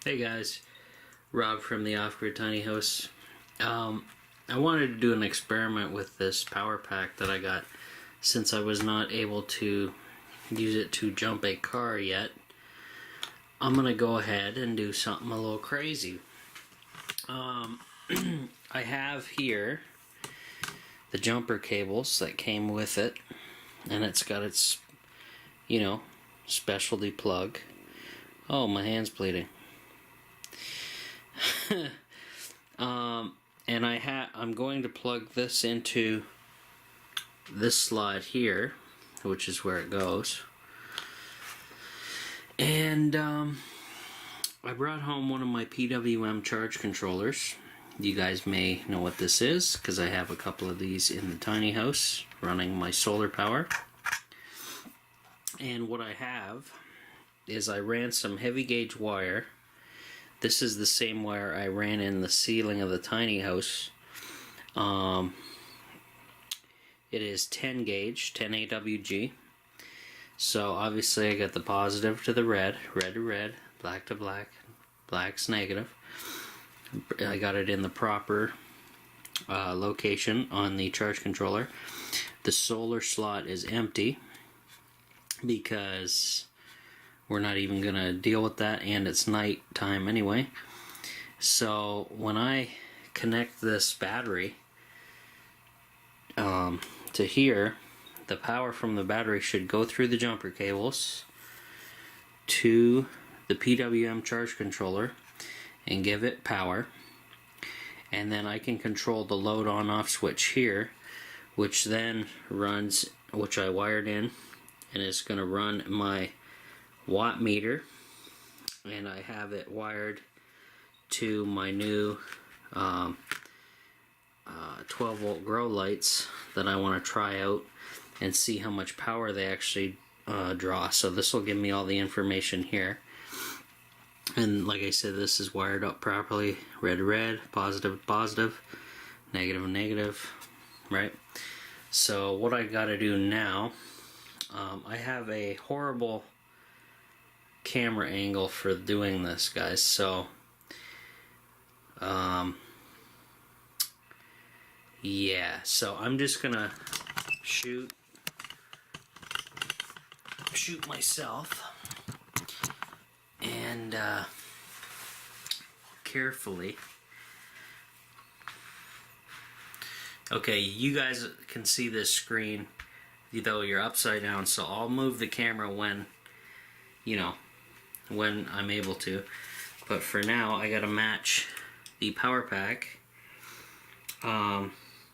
Hey guys, Rob from the Off-Grid Tiny House. I wanted to do an experiment with this power pack that I got since I was not able to use it to jump a car yet. I'm gonna go ahead and do something a little crazy. I have here the jumper cables that came with it, and it's got its, specialty plug. Oh, my hand's bleeding. And I'm going to plug this into this slot here, which is where it goes. And I brought home one of my PWM charge controllers. You guys may know what this is because I have a couple of these in the tiny house running my solar power. And what I have is I ran some heavy gauge wire. This is the same wire I ran in the ceiling of the tiny house. It is 10 gauge, 10 AWG. So obviously I got the positive to the red, red to red, black to black, black's negative. I got it in the proper location on the charge controller. The solar slot is empty because we're not even going to deal with that, and it's night time anyway. So when I connect this battery to here, the power from the battery should go through the jumper cables to the PWM charge controller and give it power. And then I can control the load on off switch here, which then runs, which I wired in, and it's going to run my watt meter, and I have it wired to my new 12 volt grow lights that I want to try out and see how much power they actually draw. So this will give me all the information here, and like I said, this is wired up properly, red to red, positive to positive, negative to negative, right? So what I got to do now, I have a horrible camera angle for doing this, guys, so yeah, so I'm just gonna shoot myself and carefully. Okay, you guys can see this screen though you're upside down, so I'll move the camera when I'm able to, but for now I gotta match the power pack.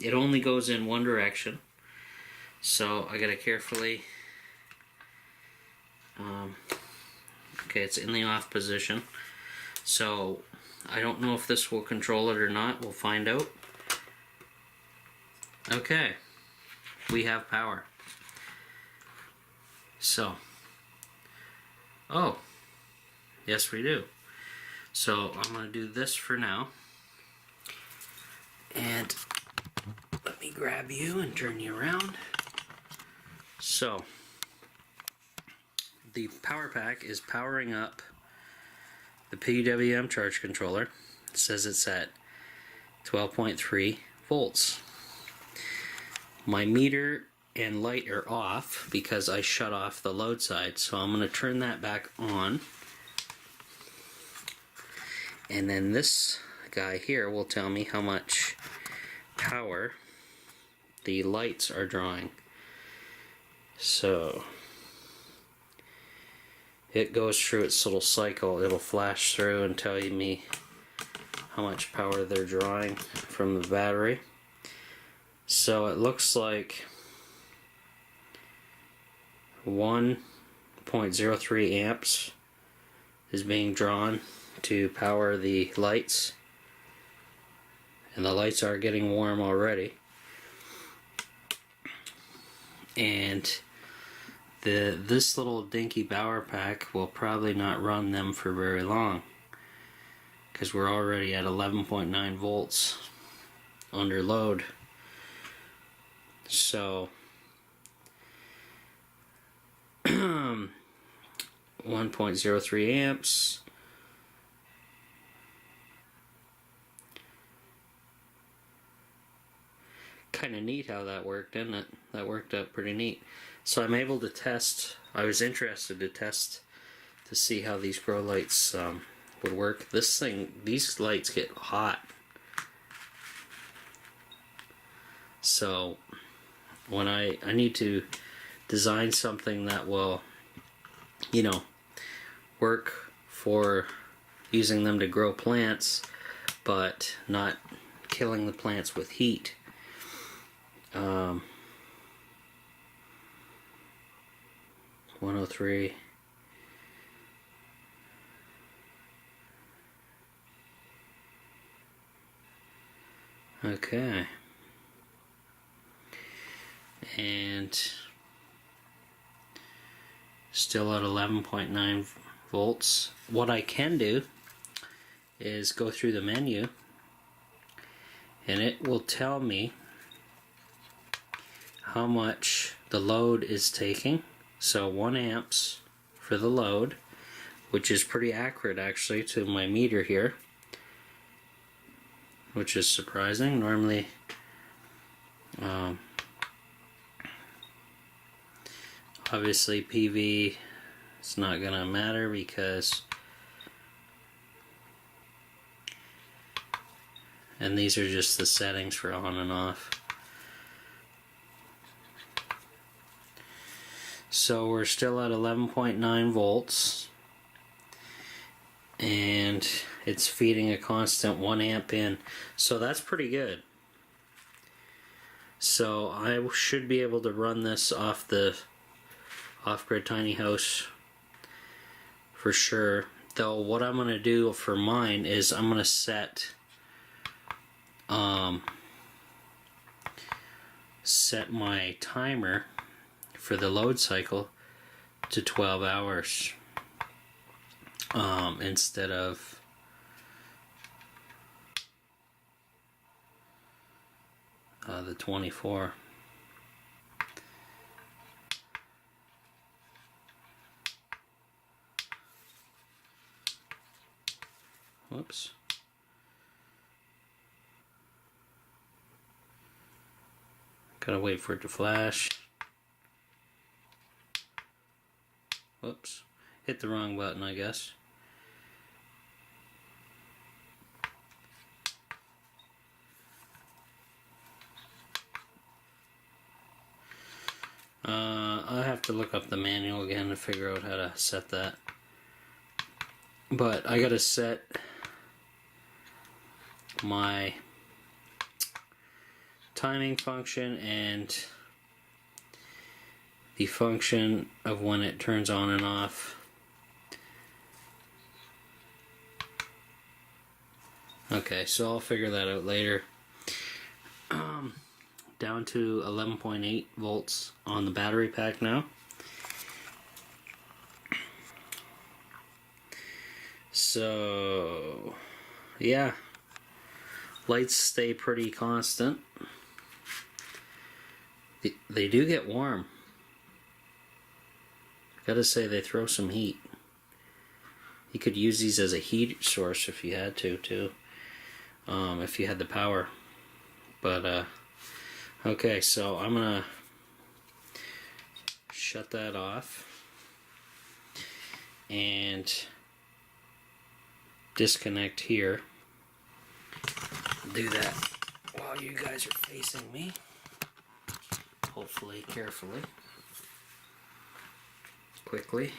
It only goes in one direction, so I gotta carefully okay, it's in the off position, so I don't know if this will control it or not. We'll find out. Okay, we have power. So, oh, yes we do. So I'm going to do this for now. And let me grab you and turn you around. So, the power pack is powering up the PWM charge controller. It says it's at 12.3 volts. My meter and light are off because I shut off the load side, so I'm going to turn that back on, and then this guy here will tell me how much power the lights are drawing. So it goes through its little cycle. It'll flash through and tell me how much power they're drawing from the battery. So it looks like 1.03 amps is being drawn to power the lights, and the lights are getting warm already. And this little dinky power pack will probably not run them for very long because we're already at 11.9 volts under load. So 1.03 amps kind of neat how that worked, didn't it? That worked out pretty neat. So I'm able to test. I was interested to test to see how these grow lights would work. These lights get hot. So when I need to design something that will, you know, work for using them to grow plants, but not killing the plants with heat. 103. Okay. And still at 11.9 volts. What I can do is go through the menu and it will tell me how much the load is taking. So 1 amps for the load, which is pretty accurate actually to my meter here, which is surprising. Normally obviously PV is not gonna matter because, and these are just the settings for on and off. So we're still at 11.9 volts and it's feeding a constant 1 amp in, so that's pretty good. So I should be able to run this off the off-grid tiny house for sure. Though what I'm going to do for mine is I'm going to set my timer for the load cycle to 12 hours instead of the 24. Whoops. Gotta wait for it to flash. Whoops. Hit the wrong button, I guess. I'll have to look up the manual again to figure out how to set that. But I gotta set my timing function and the function of when it turns on and off. Okay, so I'll figure that out later. Down to 11.8 volts on the battery pack now. So yeah, lights stay pretty constant. They do get warm. Gotta say, they throw some heat. You could use these as a heat source if you had to too, if you had the power. But okay, so I'm gonna shut that off and disconnect here. Do that while you guys are facing me, hopefully carefully, quickly.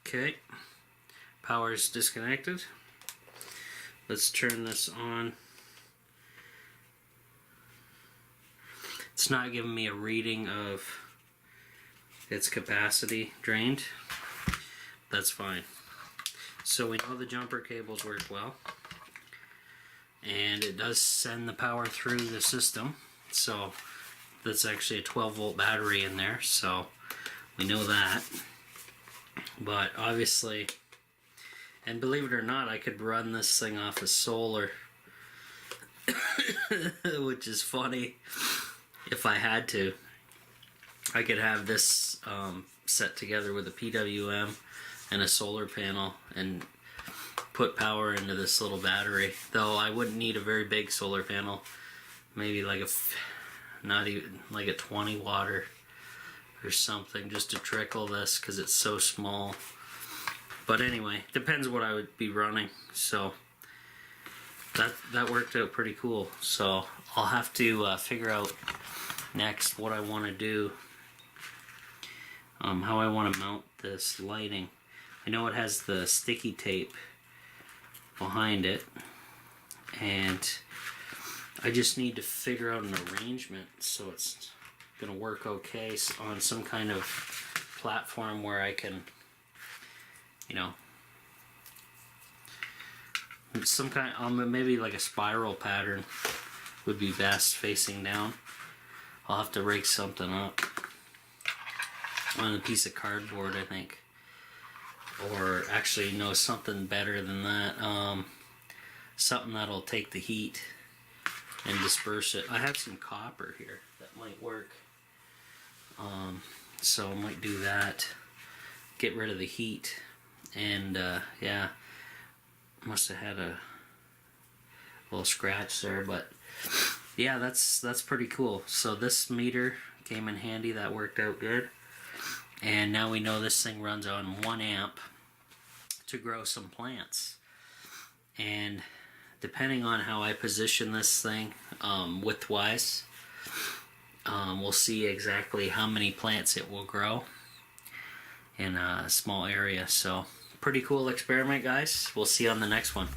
Okay, power's disconnected. Let's turn this on. It's not giving me a reading of its capacity drained. That's fine. So we know the jumper cables work well, and it does send the power through the system. So that's actually a 12 volt battery in there, so we know that. But obviously, and believe it or not, I could run this thing off of solar, which is funny. If I had to, I could have this set together with a PWM and a solar panel and put power into this little battery. Though I wouldn't need a very big solar panel, maybe like not even like a 20 watt or something, just to trickle this because it's so small. But anyway, depends what I would be running. So that worked out pretty cool. So I'll have to figure out next what I want to do, how I want to mount this lighting. I know it has the sticky tape behind it, and I just need to figure out an arrangement so it's gonna work okay on some kind of platform where I can, you know, some kind, maybe like a spiral pattern would be best facing down. I'll have to rake something up on a piece of cardboard, I think. Or actually, no, something better than that. Something that'll take the heat and disperse it. I have some copper here that might work. So I might do that. Get rid of the heat. And yeah, must have had a little scratch there, but yeah, that's pretty cool. So this meter came in handy. That worked out good. And now we know this thing runs on 1 amp to grow some plants. And depending on how I position this thing width-wise, we'll see exactly how many plants it will grow in a small area. So pretty cool experiment, guys. We'll see you on the next one.